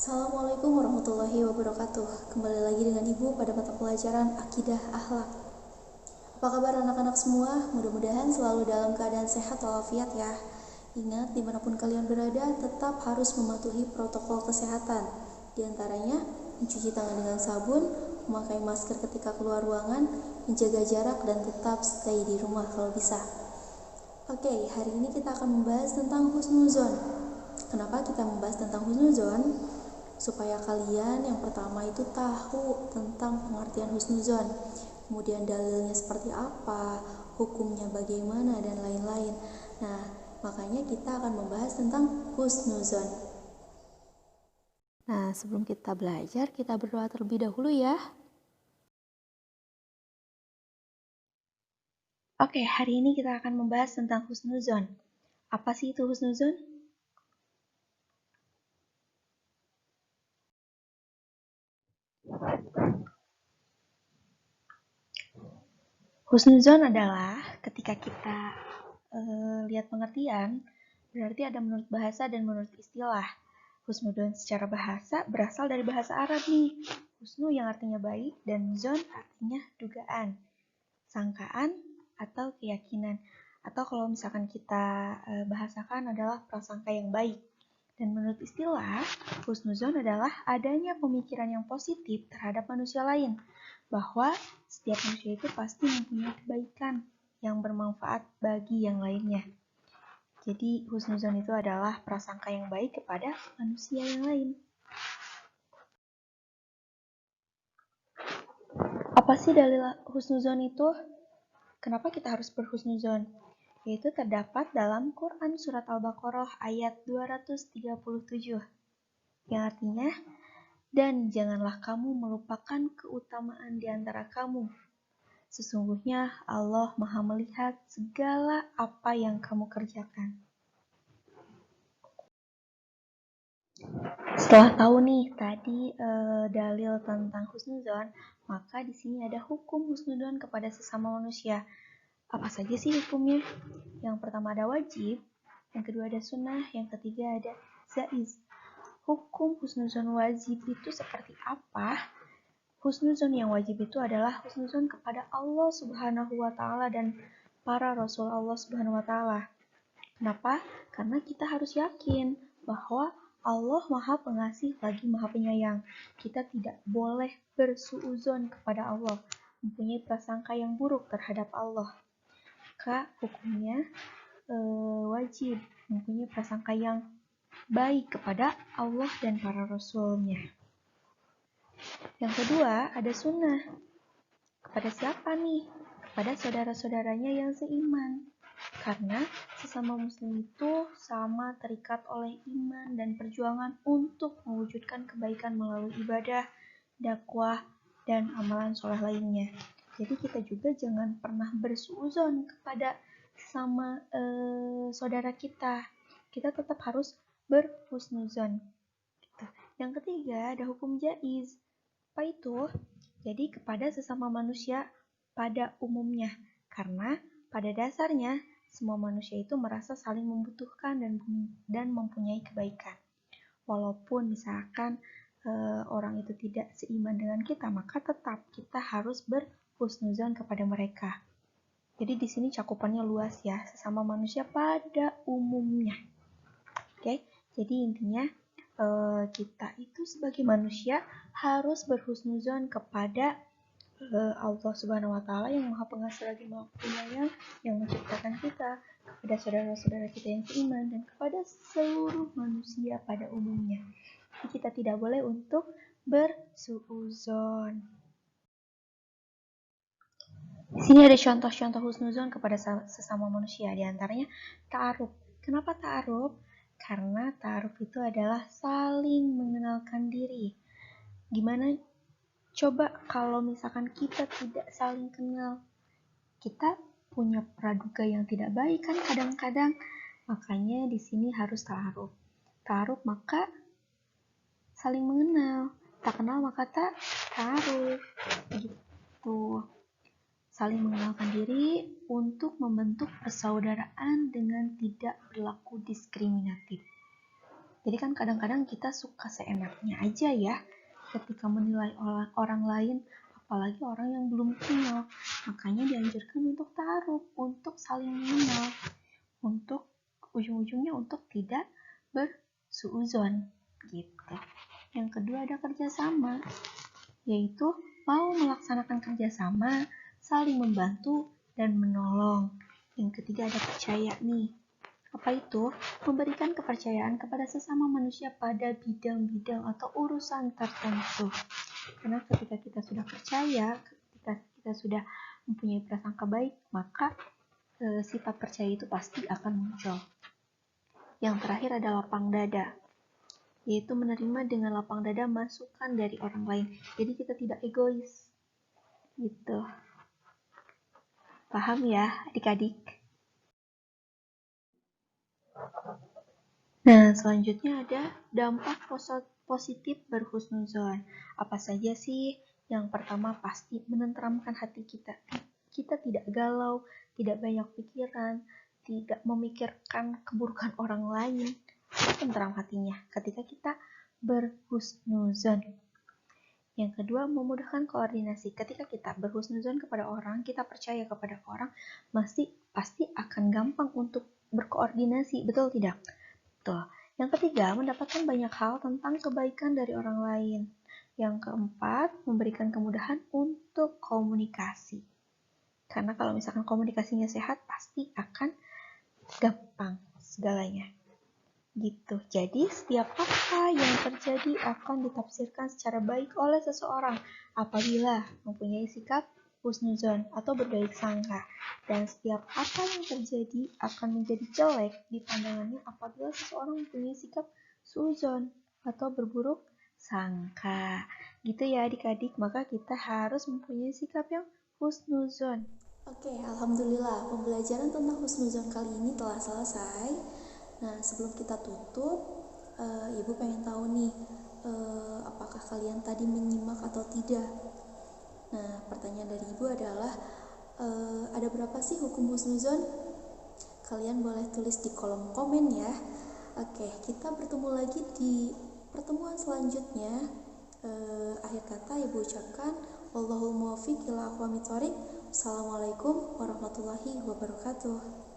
Assalamualaikum warahmatullahi wabarakatuh. Kembali lagi dengan Ibu pada mata pelajaran Akidah Akhlak. Apa kabar anak-anak semua? Mudah-mudahan selalu dalam keadaan sehat walafiat ya. Ingat, dimanapun kalian berada, tetap harus mematuhi protokol kesehatan. Di antaranya, mencuci tangan dengan sabun, memakai masker ketika keluar ruangan, menjaga jarak, dan tetap stay di rumah kalau bisa. Oke, hari ini kita akan membahas tentang husnuzon. Kenapa kita membahas tentang husnuzon? Supaya kalian yang pertama itu tahu tentang pengertian husnuzon, kemudian dalilnya seperti apa, hukumnya bagaimana, dan lain-lain. Nah, makanya kita akan membahas tentang husnuzon. Nah, sebelum kita belajar, kita berdoa terlebih dahulu ya. Oke, hari ini kita akan membahas tentang husnuzon. Apa sih itu husnuzon? Husnuzon adalah ketika kita lihat pengertian, berarti ada menurut bahasa dan menurut istilah. Husnuzon secara bahasa berasal dari bahasa Arab nih. Husnu yang artinya baik dan zon artinya dugaan, sangkaan atau keyakinan. Atau kalau misalkan kita bahasakan adalah prasangka yang baik. Dan menurut istilah, husnuzon adalah adanya pemikiran yang positif terhadap manusia lain, bahwa setiap manusia itu pasti mempunyai kebaikan yang bermanfaat bagi yang lainnya. Jadi husnuzon itu adalah prasangka yang baik kepada manusia yang lain. Apa sih dalil husnuzon itu? Kenapa kita harus berhusnuzon? Yaitu terdapat dalam Quran Surat Al-Baqarah ayat 237, yang artinya, dan janganlah kamu melupakan keutamaan di antara kamu. Sesungguhnya Allah Maha melihat segala apa yang kamu kerjakan. Setelah tahu nih tadi dalil tentang husnuzon, maka di sini ada hukum husnuzon kepada sesama manusia. Apa saja sih hukumnya? Yang pertama ada wajib, yang kedua ada sunnah, yang ketiga ada jaiz. Hukum husnuzon wajib itu seperti apa? Husnuzon yang wajib itu adalah husnuzon kepada Allah Subhanahu wa taala dan para rasul Allah Subhanahu wa taala. Kenapa? Karena kita harus yakin bahwa Allah Maha Pengasih lagi Maha Penyayang. Kita tidak boleh bersuuzon kepada Allah, mempunyai prasangka yang buruk terhadap Allah. Maka hukumnya wajib mempunyai prasangka yang baik kepada Allah dan para rasulnya. Yang kedua, ada sunnah. Kepada siapa nih? Kepada saudara-saudaranya yang seiman. Karena sesama muslim itu sama terikat oleh iman dan perjuangan untuk mewujudkan kebaikan melalui ibadah, dakwah, dan amalan soleh lainnya. Jadi kita juga jangan pernah bersuuzon kepada sama saudara kita. Kita tetap harus berhusnuzon. Gitu. Yang ketiga ada hukum jaiz. Apa itu? Jadi kepada sesama manusia pada umumnya. Karena pada dasarnya semua manusia itu merasa saling membutuhkan dan mempunyai kebaikan. Walaupun misalkan orang itu tidak seiman dengan kita, maka tetap kita harus berhusnuzon kepada mereka. Jadi di sini cakupannya luas ya, sesama manusia pada umumnya. Oke, jadi intinya kita itu sebagai manusia harus berhusnuzon kepada Allah Subhanahu wa taala yang Maha Pengasih lagi Maha Penyayang, yang menciptakan kita, kepada saudara-saudara kita yang seiman, dan kepada seluruh manusia pada umumnya. Jadi kita tidak boleh untuk bersuuzon. Di sini ada contoh-contoh husnuzon kepada sesama manusia, di antaranya ta'aruf. Kenapa ta'aruf? Karena ta'aruf itu adalah saling mengenalkan diri. Gimana? Coba kalau misalkan kita tidak saling kenal, kita punya praduga yang tidak baik kan kadang-kadang. Makanya di sini harus ta'aruf. Ta'aruf maka saling mengenal. Tak kenal maka tak ta'aruf. Gitu. Saling mengenalkan diri untuk membentuk persaudaraan dengan tidak berlaku diskriminatif. Jadi kan kadang-kadang kita suka seenaknya aja ya ketika menilai orang lain, apalagi orang yang belum kenal. Makanya dianjurkan untuk taruh, untuk saling mengenal, untuk ujung-ujungnya untuk tidak bersuuzon gitu. Yang kedua ada kerjasama, yaitu mau melaksanakan kerjasama, saling membantu dan menolong. Yang ketiga ada percaya nih. Apa itu? Memberikan kepercayaan kepada sesama manusia pada bidang-bidang atau urusan tertentu. Karena ketika kita sudah percaya, ketika kita sudah mempunyai prasangka baik, maka sifat percaya itu pasti akan muncul. Yang terakhir ada lapang dada, yaitu menerima dengan lapang dada masukan dari orang lain. Jadi kita tidak egois. Gitu. Paham ya, adik-adik? Nah, selanjutnya ada dampak positif berhusnuzon. Apa saja sih? Yang pertama pasti menenteramkan hati kita. Kita tidak galau, tidak banyak pikiran, tidak memikirkan keburukan orang lain. Tenteram hatinya ketika kita berhusnuzon. Yang kedua, memudahkan koordinasi. Ketika kita berhusnuzon kepada orang, kita percaya kepada orang, pasti akan gampang untuk berkoordinasi, betul tidak? Betul. Yang ketiga, mendapatkan banyak hal tentang kebaikan dari orang lain. Yang keempat, memberikan kemudahan untuk komunikasi. Karena kalau misalkan komunikasinya sehat, pasti akan gampang segalanya. Gitu. Jadi, setiap apa yang terjadi akan ditafsirkan secara baik oleh seseorang apabila mempunyai sikap husnuzon atau berbaik sangka, dan setiap apa yang terjadi akan menjadi jelek di pandangannya apabila seseorang mempunyai sikap suuzon atau berburuk sangka. Gitu ya adik-adik, maka kita harus mempunyai sikap yang husnuzon. Oke, alhamdulillah pembelajaran tentang husnuzon kali ini telah selesai. Nah, sebelum kita tutup, Ibu pengen tahu nih, apakah kalian tadi menyimak atau tidak? Nah, pertanyaan dari Ibu adalah, ada berapa sih hukum husnuzon? Kalian boleh tulis di kolom komen ya. Oke, kita bertemu lagi di pertemuan selanjutnya. Akhir kata Ibu ucapkan, wallahul muwaffiq ila aqwamit thoriq. Assalamualaikum warahmatullahi wabarakatuh.